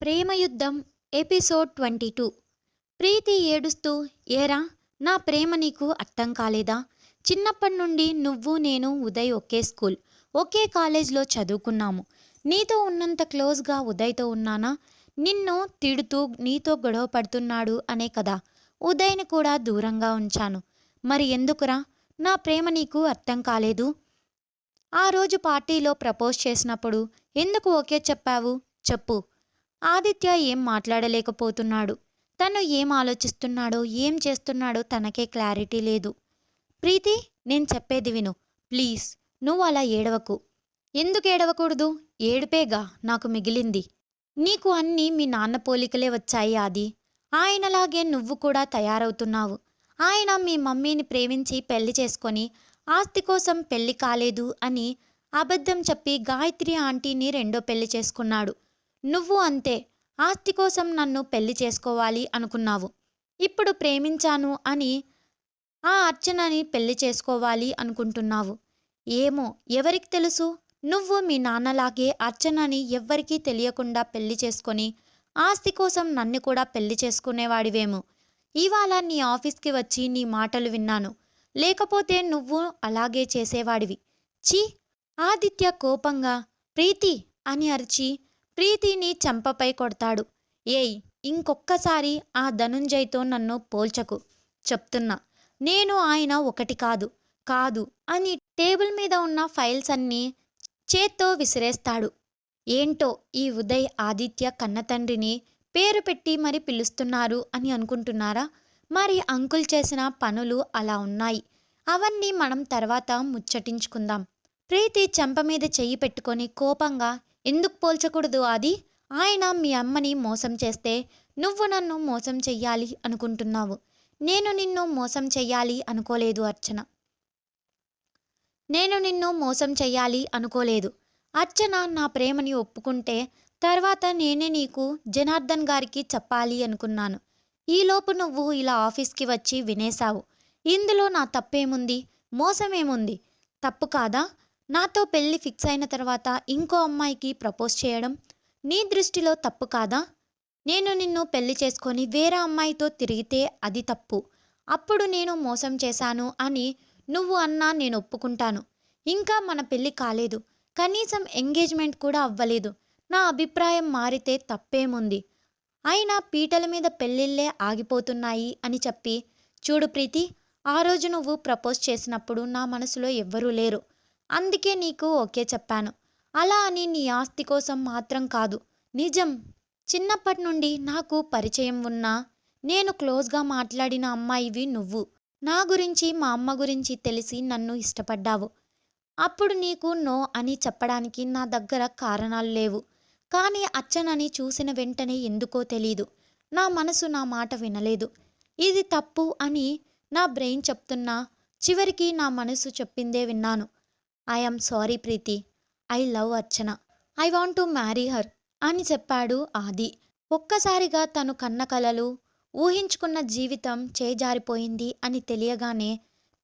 ప్రేమయుద్ధం episode 22. ప్రీతి ఏడుస్తూ, ఏరా, నా ప్రేమ నీకు అర్థం కాలేదా? చిన్నప్పటి నుండి నువ్వు నేను ఉదయ్ ఒకే స్కూల్, ఒకే కాలేజ్లో చదువుకున్నాము. నీతో ఉన్నంత క్లోజ్గా ఉదయ్తో ఉన్నానా? నిన్ను తిడుతూ నీతో గొడవ పడుతున్నాడు అనే కదా ఉదయ్ని కూడా దూరంగా ఉంచాను. మరి ఎందుకురా నా ప్రేమ నీకు అర్థం కాలేదు? ఆ రోజు పార్టీలో ప్రపోజ్ చేసినప్పుడు ఎందుకు ఓకే చెప్పావు? చెప్పు. ఆదిత్య ఏం మాట్లాడలేకపోతున్నాడు. తను ఏం ఆలోచిస్తున్నాడో ఏం చేస్తున్నాడో తనకే క్లారిటీ లేదు. ప్రీతి, నేను చెప్పేది విను ప్లీజ్. నువ్వు అలా ఏడవకు. ఎందుకు ఏడవకూడదు? ఏడుపేగా నాకు మిగిలింది. నీకు అన్నీ మీ నాన్న పోలికలే వచ్చాయి ఆది. ఆయనలాగే నువ్వు కూడా తయారవుతున్నావు. ఆయన మీ మమ్మీని ప్రేమించి పెళ్లి చేసుకొని ఆస్తి కోసం పెళ్లి కాలేదు అని అబద్ధం చెప్పి గాయత్రి ఆంటీని రెండో పెళ్లి చేసుకున్నాడు. నువ్వు అంతే, ఆస్తి కోసం నన్ను పెళ్లి చేసుకోవాలి అనుకున్నావు. ఇప్పుడు ప్రేమించాను అని ఆ అర్చనని పెళ్లి చేసుకోవాలి అనుకుంటున్నావు. ఏమో, ఎవరికి తెలుసు? నువ్వు మీ నాన్నలాగే అర్చనని ఎవ్వరికీ తెలియకుండా పెళ్లి చేసుకొని ఆస్తి కోసం నన్ను కూడా పెళ్లి చేసుకునేవాడివేమో. ఇవాళ నీ ఆఫీస్కి వచ్చి నీ మాటలు విన్నాను. లేకపోతే నువ్వు అలాగే చేసేవాడివి. ఛీ! ఆదిత్య కోపంగా ప్రీతి అని అరిచి ప్రీతిని చెంపపై కొడతాడు. ఏయ్, ఇంకొక్కసారి ఆ ధనుంజయ్తో నన్ను పోల్చకు చెప్తున్నా. నేను ఆయన ఒకటి కాదు కాదు అని టేబుల్ మీద ఉన్న ఫైల్స్ అన్నీ చేత్తో విసిరేస్తాడు. ఏంటో ఈ ఉదయ్ ఆదిత్య కన్నతండ్రిని పేరు పెట్టి మరి పిలుస్తున్నారు అని అనుకుంటున్నారా? మరి అంకుల్ చేసిన పనులు అలా ఉన్నాయి. అవన్నీ మనం తర్వాత ముచ్చటించుకుందాం. ప్రీతి చెంప మీద చెయ్యి పెట్టుకొని కోపంగా, ఎందుకు పోల్చకూడదు ఆది? ఆయన మీ అమ్మని మోసం చేస్తే నువ్వు నన్ను మోసం చెయ్యాలి అనుకుంటున్నావు. నేను నిన్ను మోసం చెయ్యాలి అనుకోలేదు అర్చన. నేను నిన్ను మోసం చెయ్యాలి అనుకోలేదు. అర్చన నా ప్రేమని ఒప్పుకుంటే తర్వాత నేనే నీకు జనార్దన్ గారికి చెప్పాలి అనుకున్నాను. ఈలోపు నువ్వు ఇలా ఆఫీస్కి వచ్చి వినేశావు. ఇందులో నా తప్పేముంది? మోసమేముంది? తప్పు కాదా? నాతో పెళ్లి ఫిక్స్ అయిన తర్వాత ఇంకో అమ్మాయికి ప్రపోజ్ చేయడం నీ దృష్టిలో తప్పు కాదా? నేను నిన్ను పెళ్లి చేసుకొని వేరే అమ్మాయితో తిరిగితే అది తప్పు. అప్పుడు నేను మోసం చేశాను అని నువ్వు అన్నా నేను ఒప్పుకుంటాను. ఇంకా మన పెళ్లి కాలేదు, కనీసం ఎంగేజ్మెంట్ కూడా అవ్వలేదు. నా అభిప్రాయం మారితే తప్పేముంది? అయినా పీటల మీద పెళ్ళిళ్ళే ఆగిపోతున్నాయి అని చెప్పి చూడు ప్రీతి, ఆ రోజు నువ్వు ప్రపోజ్ చేసినప్పుడు నా మనసులో ఎవ్వరూ లేరు. అందుకే నీకు ఓకే చెప్పాను. అలా అని నీ ఆస్తి కోసం మాత్రం కాదు. నిజం, చిన్నప్పటి నుండి నాకు పరిచయం ఉన్నా నేను క్లోజ్గా మాట్లాడిన అమ్మాయివి నువ్వు. నా గురించి మా అమ్మ గురించి తెలిసి నన్ను ఇష్టపడ్డావు. అప్పుడు నీకు నో అని చెప్పడానికి నా దగ్గర కారణాలు లేవు. కానీ అచ్చనని చూసిన వెంటనే ఎందుకో తెలీదు, నా మనసు నా మాట వినలేదు. ఇది తప్పు అని నా బ్రెయిన్ చెప్తున్నా చివరికి నా మనసు చెప్పిందే విన్నాను. I'm sorry Preeti. I love Archana. I want to marry her అని చెప్పాడు ఆది. ఒక్కసారిగా తను కన్న కలలు, ఊహించుకున్న జీవితం చేజారిపోయింది అని తెలియగానే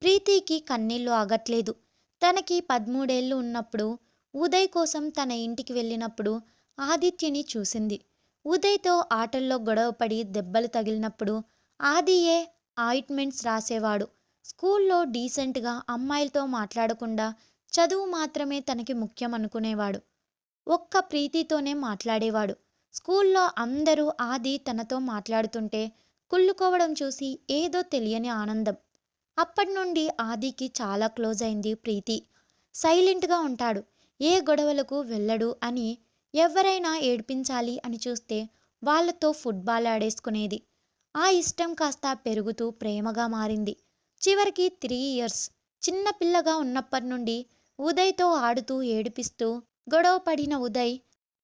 ప్రీతికి కన్నీళ్లు ఆగట్లేదు. తనకి 13 ఏళ్ళు ఉన్నప్పుడు ఉదయ్ కోసం తన ఇంటికి వెళ్ళినప్పుడు ఆదిత్యని చూసింది. ఉదయ్తో ఆటల్లో గొడవపడి దెబ్బలు తగిలినప్పుడు ఆదియే ఆయింట్మెంట్స్ రాసేవాడు. స్కూల్లో డీసెంట్గా అమ్మాయిలతో మాట్లాడకుండా చదువు మాత్రమే తనకి ముఖ్యం అనుకునేవాడు. ఒక్క ప్రీతితోనే మాట్లాడేవాడు. స్కూల్లో అందరూ ఆది తనతో మాట్లాడుతుంటే కుళ్ళుకోవడం చూసి ఏదో తెలియని ఆనందం. అప్పటి నుండి ఆదికి చాలా క్లోజ్ అయింది ప్రీతి. సైలెంట్గా ఉంటాడు, ఏ గొడవలకు వెళ్ళడు అని ఎవరైనా ఏడ్పించాలి అని చూస్తే వాళ్ళతో ఫుట్బాల్ ఆడేసుకునేది. ఆ ఇష్టం కాస్త పెరుగుతూ ప్రేమగా మారింది. చివరికి 3 ఇయర్స్ చిన్నపిల్లగా ఉన్నప్పటి నుండి ఉదయ్తో ఆడుతూ ఏడిపిస్తూ గొడవ పడిన ఉదయ్,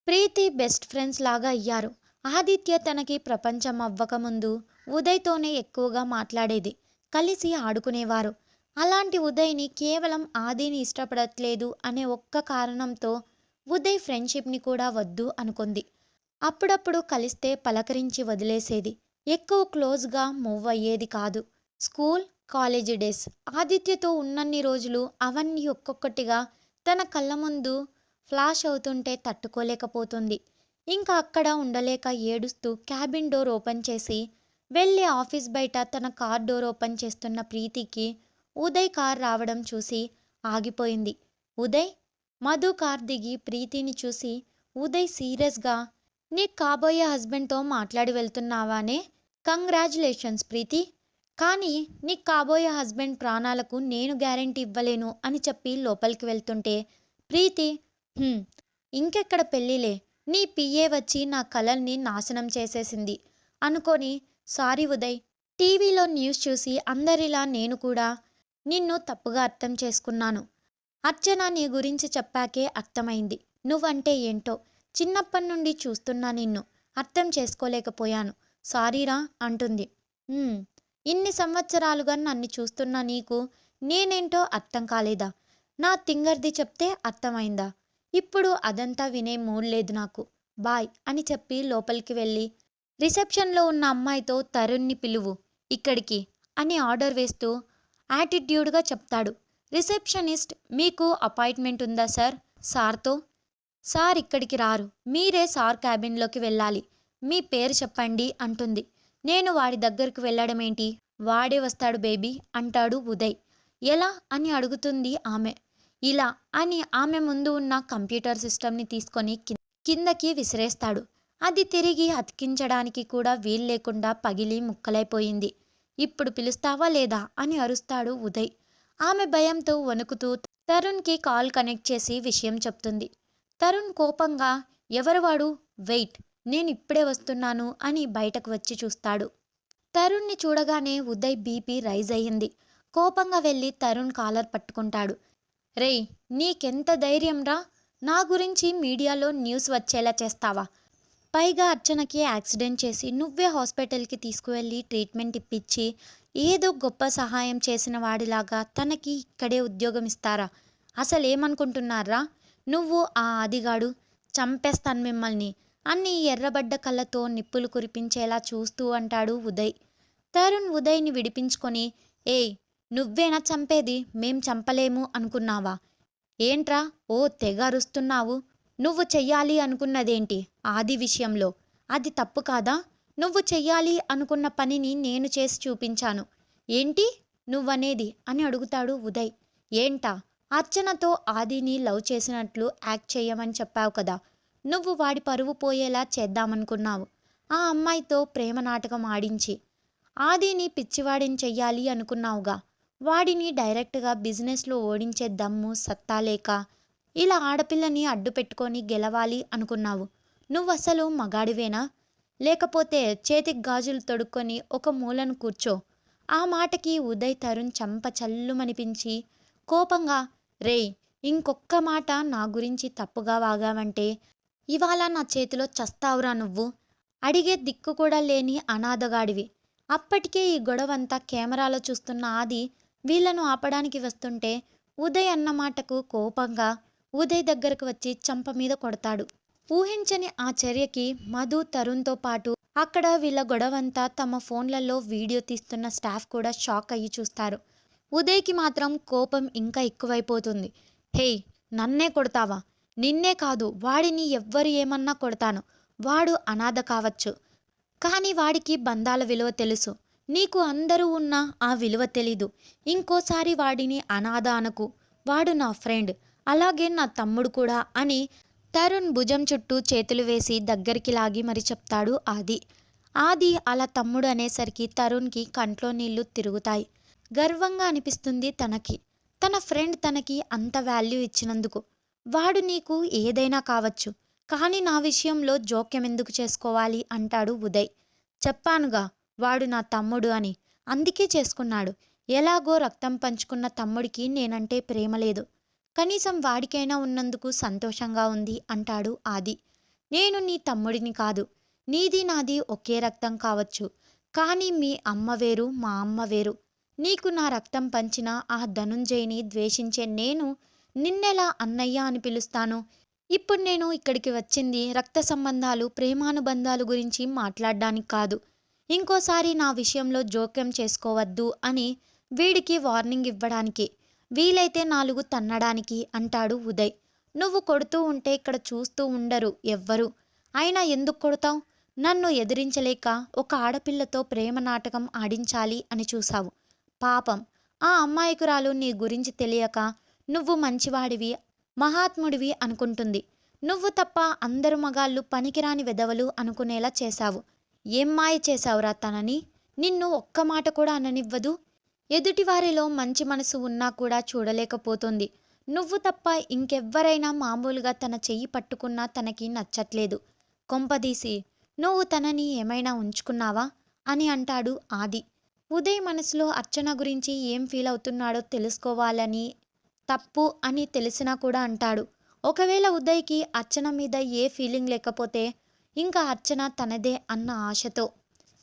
ప్రీతి బెస్ట్ ఫ్రెండ్స్ లాగా అయ్యారు. ఆదిత్య తనకి ప్రపంచం అవ్వకముందు ఉదయ్తోనే ఎక్కువగా మాట్లాడేది, కలిసి ఆడుకునేవారు. అలాంటి ఉదయ్ని కేవలం ఆదిని ఇష్టపడట్లేదు అనే ఒక్క కారణంతో ఉదయ్ ఫ్రెండ్షిప్ని కూడా వద్దు అనుకుంది. అప్పుడప్పుడు కలిస్తే పలకరించి వదిలేసేది, ఎక్కువ క్లోజ్గా మూవ్ అయ్యేది కాదు. స్కూల్, కాలేజీ డేస్ ఆదిత్యతో ఉన్నన్ని రోజులు అవన్నీ ఒక్కొక్కటిగా తన కళ్ళ ముందు ఫ్లాష్ అవుతుంటే తట్టుకోలేకపోతుంది. ఇంకా అక్కడ ఉండలేక ఏడుస్తూ క్యాబిన్ డోర్ ఓపెన్ చేసి వెళ్ళి ఆఫీస్ బయట తన కార్ డోర్ ఓపెన్ చేస్తున్న ప్రీతికి ఉదయ్ కార్ రావడం చూసి ఆగిపోయింది. ఉదయ్! మధు కార్ దిగి ప్రీతిని చూసి ఉదయ్ సీరియస్గా, నీ కాబోయే హస్బెండ్తో మాట్లాడి వెళ్తున్నావానే? కంగ్రాచులేషన్స్ ప్రీతి. కానీ నీకు కాబోయే హస్బెండ్ ప్రాణాలకు నేను గ్యారెంటీ ఇవ్వలేను అని చెప్పి లోపలికి వెళ్తుంటే ప్రీతి, "హ్మ్, ఇంకెక్కడ పెళ్ళిలే, నీ పిఏ వచ్చి నా కలల్ని నాశనం చేసేసింది" అనుకొని, సారీ ఉదయ్, టీవీలో న్యూస్ చూసి అందరిలా నేను కూడా నిన్ను తప్పుగా అర్థం చేసుకున్నాను. అర్చన నీ గురించి చెప్పాకే అర్థమైంది నువ్వంటే ఏంటో. చిన్నప్పటి నుండి చూస్తున్నా నిన్ను, అర్థం చేసుకోలేకపోయాను. సారీరా అంటుంది. "హ్మ్, ఇన్ని సంవత్సరాలుగా నన్ను చూస్తున్న నీకు నేనేంటో అర్థం కాలేదా? నా తింగర్ది చెప్తే అర్థమైందా? ఇప్పుడు అదంతా వినే మూడ్ లేదు నాకు. బాయ్" అని చెప్పి లోపలికి వెళ్ళి రిసెప్షన్లో ఉన్న అమ్మాయితో తరుణ్ని పిలువు ఇక్కడికి అని ఆర్డర్ వేస్తూ యాటిట్యూడ్గా చెప్తాడు. రిసెప్షనిస్ట్, మీకు అపాయింట్మెంట్ ఉందా సార్? సార్తో. సార్ ఇక్కడికి రారు, మీరే సార్ క్యాబిన్లోకి వెళ్ళాలి. మీ పేరు చెప్పండి అంటుంది. నేను వాడి దగ్గరకు వెళ్ళడమేంటి, వాడే వస్తాడు బేబీ అంటాడు ఉదయ్. ఎలా అని అడుగుతుంది ఆమె. ఇలా అని ఆమె ముందు ఉన్న కంప్యూటర్ సిస్టమ్ని తీసుకొని కిందకి విసిరేస్తాడు. అది తిరిగి అతికించడానికి కూడా వీల్లేకుండా పగిలి ముక్కలైపోయింది. ఇప్పుడు పిలుస్తావా లేదా అని అరుస్తాడు ఉదయ్. ఆమె భయంతో వణుకుతూ తరుణ్కి కాల్ కనెక్ట్ చేసి విషయం చెప్తుంది. తరుణ్ కోపంగా, ఎవరు వాడు, వెయిట్, నేను ఇప్పుడే వస్తున్నాను అని బయటకు వచ్చి చూస్తాడు. తరుణ్ని చూడగానే ఉదయ్ బీపీ రైజ్ అయ్యింది. కోపంగా వెళ్ళి తరుణ్ కాలర్ పట్టుకుంటాడు. రేయ్, నీకెంత ధైర్యంరా, నా గురించి మీడియాలో న్యూస్ వచ్చేలా చేస్తావా? పైగా అర్చనకి యాక్సిడెంట్ చేసి నువ్వే హాస్పిటల్కి తీసుకువెళ్ళి ట్రీట్మెంట్ ఇప్పించి ఏదో గొప్ప సహాయం చేసిన వాడిలాగా తనకి ఇక్కడే ఉద్యోగం ఇస్తారా? అసలేమనుకుంటున్నారా నువ్వు? ఆ ఆదిగాడు చంపేస్తాను మిమ్మల్ని అన్ని ఎర్రబడ్డ కళ్ళతో నిప్పులు కురిపించేలా చూస్తూ అంటాడు ఉదయ్. తరుణ్ ఉదయ్ని విడిపించుకొని, ఏయ్, నువ్వేనా చంపేది, మేం చంపలేము అనుకున్నావా? ఏంట్రా ఓ తెగ అరుస్తున్నావు? నువ్వు చెయ్యాలి అనుకున్నదేంటి ఆది విషయంలో? అది తప్పు కాదా? నువ్వు చెయ్యాలి అనుకున్న పనిని నేను చేసి చూపించాను. ఏంటి నువ్వనేది అని అడుగుతాడు ఉదయ్. ఏంటా? అర్చనతో ఆదిని లవ్ చేసినట్లు యాక్ట్ చెయ్యమని చెప్పావు కదా. నువ్వు వాడి పరువు పోయేలా చేద్దామనుకున్నావు. ఆ అమ్మాయితో ప్రేమ నాటకం ఆడించి ఆదిని పిచ్చివాడిని చెయ్యాలి అనుకున్నావుగా. వాడిని డైరెక్ట్గా బిజినెస్లో ఓడించే దమ్ము సత్తా లేక ఇలా ఆడపిల్లని అడ్డు పెట్టుకొని గెలవాలి అనుకున్నావు. నువ్వసలు మగాడివేనా? లేకపోతే చేతికి గాజులు తొడుక్కొని ఒక మూలను కూర్చో. ఆ మాటకి ఉదయ్ తరుణ్ చంప చల్లుమనిపించి కోపంగా, రేయ్, ఇంకొక్క మాట నా గురించి తప్పుగా వాగావంటే ఇవాళ నా చేతిలో చస్తావురా నువ్వు. అడిగే దిక్కు కూడా లేని అనాథగాడివి. అప్పటికే ఈ గొడవంతా కెమెరాలో చూస్తున్న ఆది వీళ్లను ఆపడానికి వస్తుంటే ఉదయ్ అన్న మాటకు కోపంగా ఉదయ్ దగ్గరకు వచ్చి చంప మీద కొడతాడు. ఊహించని ఆ చర్యకి మధు, తరుణ్తో పాటు అక్కడ వీళ్ళ గొడవంతా తమ ఫోన్లలో వీడియో తీస్తున్న స్టాఫ్ కూడా షాక్ అయ్యి చూస్తారు. ఉదయ్కి మాత్రం కోపం ఇంకా ఎక్కువైపోతుంది. హేయ్, నన్నే కొడతావా? నిన్నే కాదు, వాడిని ఎవ్వరు ఏమన్నా కొడతాను. వాడు అనాథ కావచ్చు, కానీ వాడికి బంధాల విలువ తెలుసు. నీకు అందరూ ఉన్నా ఆ విలువ తెలీదు. ఇంకోసారి వాడిని అనాథ అనకు. వాడు నా ఫ్రెండ్, అలాగే నా తమ్ముడు కూడా అని తరుణ్ భుజం చుట్టూ చేతులు వేసి దగ్గరికి లాగి మరి చెప్తాడు ఆది. ఆది అలా తమ్ముడు అనేసరికి తరుణ్కి కంట్లో నీళ్లు తిరుగుతాయి. గర్వంగా అనిపిస్తుంది తనకి, తన ఫ్రెండ్ తనకి అంత వాల్యూ ఇచ్చినందుకు. వాడు నీకు ఏదైనా కావచ్చు, కానీ నా విషయంలో జోక్యం ఎందుకు చేసుకోవాలి అంటాడు ఉదయ్. చెప్పానుగా వాడు నా తమ్ముడు అని, అందుకే చేసుకున్నాడు. ఎలాగో రక్తం పంచుకున్న తమ్ముడికి నేనంటే ప్రేమ లేదు, కనీసం వాడికైనా ఉన్నందుకు సంతోషంగా ఉంది అంటాడు ఆది. నేను నీ తమ్ముడిని కాదు, నీది నాది ఒకే రక్తం కావచ్చు, కానీ మీ అమ్మ వేరు, మా అమ్మ వేరు. నీకు నా రక్తం పంచిన ఆ ధనుంజయ్ని ద్వేషించే నేను నిన్నెలా అన్నయ్య అని పిలుస్తాను? ఇప్పుడు నేను ఇక్కడికి వచ్చింది రక్త సంబంధాలు, ప్రేమానుబంధాలు గురించి మాట్లాడడానికి కాదు, ఇంకోసారి నా విషయంలో జోక్యం చేసుకోవద్దు అని వీడికి వార్నింగ్ ఇవ్వడానికి, వీలైతే 4 తన్నడానికి అంటాడు ఉదయ్. నువ్వు కొడుతూ ఉంటే ఇక్కడ చూస్తూ ఉండరు ఎవ్వరు. అయినా ఎందుకు కొడతావు? నన్ను ఎదిరించలేక ఒక ఆడపిల్లతో ప్రేమ నాటకం ఆడించాలి అని చూశావు. పాపం ఆ అమ్మాయకురాలు నీ గురించి తెలియక నువ్వు మంచివాడివి, మహాత్ముడివి అనుకుంటుంది. నువ్వు తప్ప అందరు మగాళ్ళు పనికిరాని వెధవలు అనుకునేలా చేశావు. ఏం మాయ చేశావురా తనని? నిన్ను ఒక్క మాట కూడా అననివ్వదు. ఎదుటివారిలో మంచి మనసు ఉన్నా కూడా చూడలేకపోతుంది. నువ్వు తప్ప ఇంకెవ్వరైనా మామూలుగా తన చెయ్యి పట్టుకున్నా తనకి నచ్చట్లేదు. కొంపదీసి నువ్వు తనని ఏమైనా ఉంచుకున్నావా అని అంటాడు ఆది. ఉదయ్ మనసులో అర్చన గురించి ఏం ఫీల్ అవుతున్నాడో తెలుసుకోవాలని, తప్పు అని తెలిసినా కూడా అంటాడు. ఒకవేళ ఉదయ్కి అర్చన మీద ఏ ఫీలింగ్ లేకపోతే ఇంకా అర్చన తనదే అన్న ఆశతో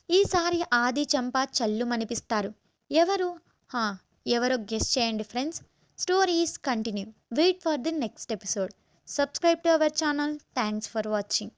ఈసారి ఆది చంప చల్లుమనిపిస్తారు. ఎవరు? హా, ఎవరో గెస్ చేయండి friends. Story is continue. Wait for the next episode. Subscribe to our channel. Thanks for watching.